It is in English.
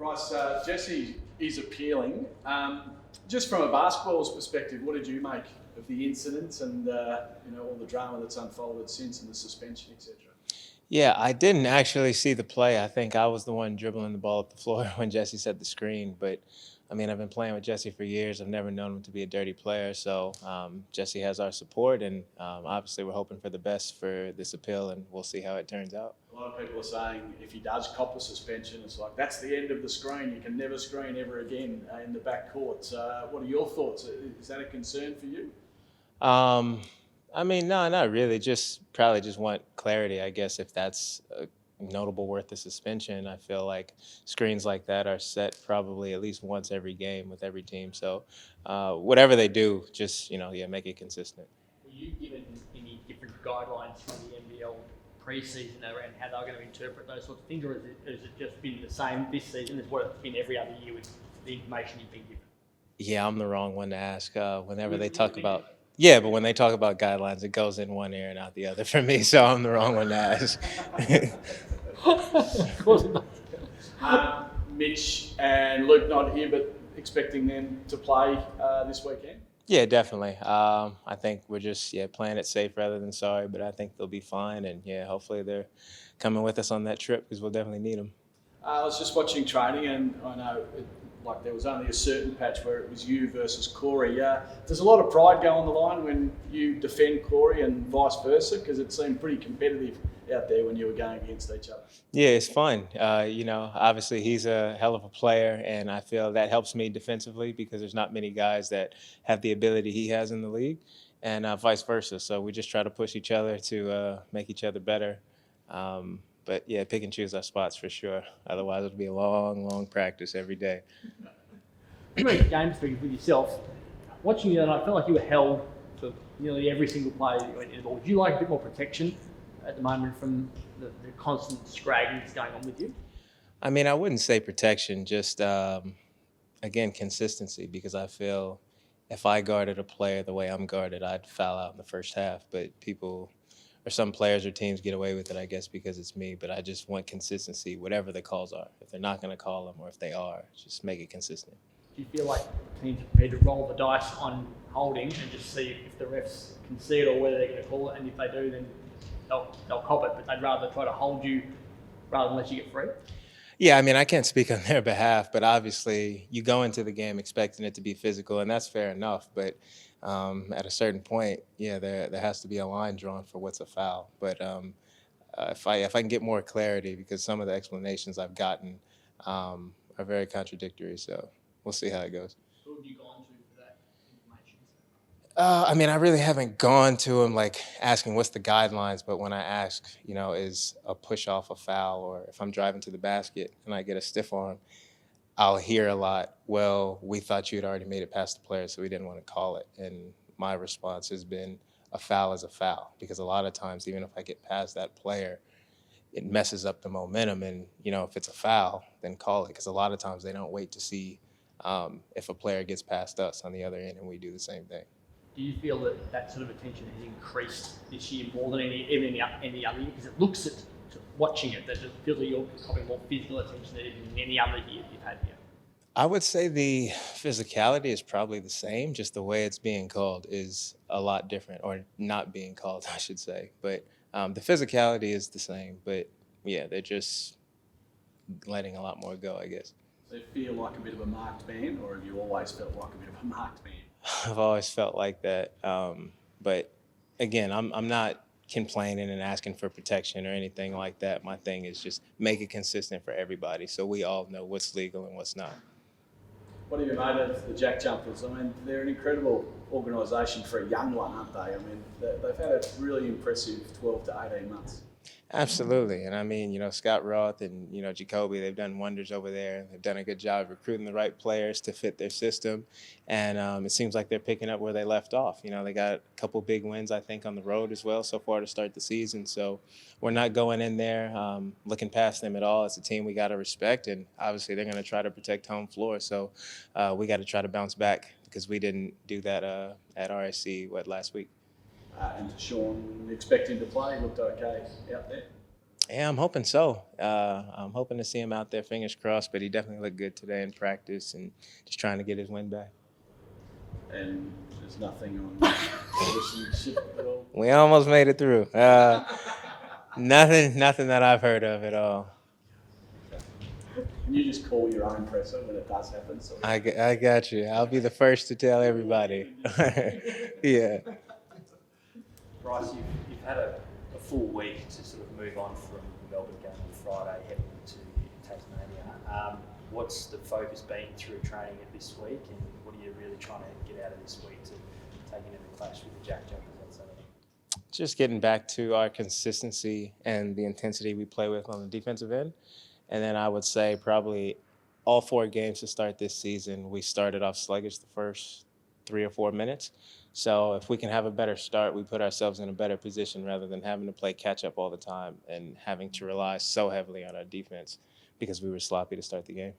Bryce, Jesse is appealing. Just from a basketball's perspective, what did you make of the incidents and all the drama that's unfolded since and the suspension, etc.? Yeah, I didn't actually see the play. I think I was the one dribbling the ball up the floor when Jesse set the screen. But I mean, I've been playing with Jesse for years. I've never known him to be a dirty player. So Jesse has our support, and obviously we're hoping for the best for this appeal, and we'll see how it turns out. A lot of people are saying if he does cop a suspension, it's like that's the end of the screen. You can never screen ever again in the back courts. What are your thoughts? Is that a concern for you? Um, I mean, no, not really. Just probably just want clarity, I guess, if that's a notable worth of suspension. I feel like screens like that are set probably at least once every game with every team. So whatever they do, just yeah, make it consistent. Were you given any different guidelines from the NBL pre-season around how they're going to interpret those sorts of things, or has it just been the same this season as what it's been every other year with the information you've been given? Yeah, I'm the wrong one to ask. Whenever they talk about yeah, but when they talk about guidelines, it goes in one ear and out the other for me. So I'm the wrong one to ask. Of course it does. Mitch and Luke not here, but expecting them to play this weekend. Yeah, definitely. I think we're just playing it safe rather than sorry, but I think they'll be fine, and hopefully they're coming with us on that trip because we'll definitely need them. I was just watching training, and I know there was only a certain patch where it was you versus Corey. There's a lot of pride go on the line when you defend Corey and vice versa, because it seemed pretty competitive out there when you were going against each other. Yeah, it's fun. Obviously he's a hell of a player, and I feel that helps me defensively because there's not many guys that have the ability he has in the league, and vice versa. So we just try to push each other to make each other better. But yeah, pick and choose our spots for sure. Otherwise, it'll be a long, long practice every day. You made games with yourself. Watching you, I felt like you were held for nearly every single play that you went in the ball. Would you like a bit more protection at the moment from the constant scragging that's going on with you? I mean, I wouldn't say protection, just, again, consistency, because I feel if I guarded a player the way I'm guarded, I'd foul out in the first half. But people, or some players or teams get away with it, I guess, because it's me. But I just want consistency, whatever the calls are. If they're not going to call them, or if they are, just make it consistent. Do you feel like teams are prepared to roll the dice on holding and just see if the refs can see it or whether they're going to call it? And if they do, then they'll cop it. But they'd rather try to hold you rather than let you get free? Yeah, I mean, I can't speak on their behalf, but obviously you go into the game expecting it to be physical, and that's fair enough. But at a certain point, there has to be a line drawn for what's a foul. But if I can get more clarity, because some of the explanations I've gotten are very contradictory, so we'll see how it goes. Who have you gone to for that information? I mean, I really haven't gone to him like asking what's the guidelines, but when I ask, is a push off a foul, or if I'm driving to the basket and I get a stiff arm, I'll hear a lot, well, we thought you'd already made it past the player, so we didn't want to call it. And my response has been a foul is a foul, because a lot of times, even if I get past that player, it messes up the momentum. And, if it's a foul, then call it, because a lot of times they don't wait to see if a player gets past us on the other end, and we do the same thing. Do you feel that sort of attention has increased this year more than any other year? Because it looks at watching it that it feels like you're probably more physical attention than any other year you've had here. I would say the physicality is probably the same, just the way it's being called is a lot different, or not being called, I should say. But the physicality is the same, but yeah, they're just letting a lot more go, I guess. Do you feel like a bit of a marked man, or have you always felt like a bit of a marked man? I've always felt like that. But again, I'm not complaining and asking for protection or anything like that. My thing is just make it consistent for everybody so we all know what's legal and what's not. What have you made of the Jack Jumpers? I mean, they're an incredible organisation for a young one, aren't they? I mean, they've had a really impressive 12 to 18 months. Absolutely. And I mean, Scott Roth and, Jacoby, they've done wonders over there. They've done a good job recruiting the right players to fit their system. And it seems like they're picking up where they left off. They got a couple big wins, I think, on the road as well so far to start the season. So we're not going in there looking past them at all. It's a team we got to respect. And obviously they're going to try to protect home floor. So we got to try to bounce back, because we didn't do that at RSC, last week. And Sean, expect him to play, looked okay out there. Yeah, I'm hoping so. I'm hoping to see him out there, fingers crossed, but he definitely looked good today in practice and just trying to get his win back. And there's nothing on citizenship at all. We almost made it through. Nothing that I've heard of at all. Can you just call your own presser when it does happen? So I got you. I'll be the first to tell everybody. Yeah. Bryce, you've had a full week to sort of move on from the Melbourne game on Friday, heading to Tasmania. What's the focus been through training it this week, and what are you really trying to get out of this week to take into the clash with the Jack Jumpers on Saturday? Just getting back to our consistency and the intensity we play with on the defensive end. And then I would say probably all 4 games to start this season, we started off sluggish the first 3 or 4 minutes. So if we can have a better start, we put ourselves in a better position rather than having to play catch up all the time and having to rely so heavily on our defense because we were sloppy to start the game.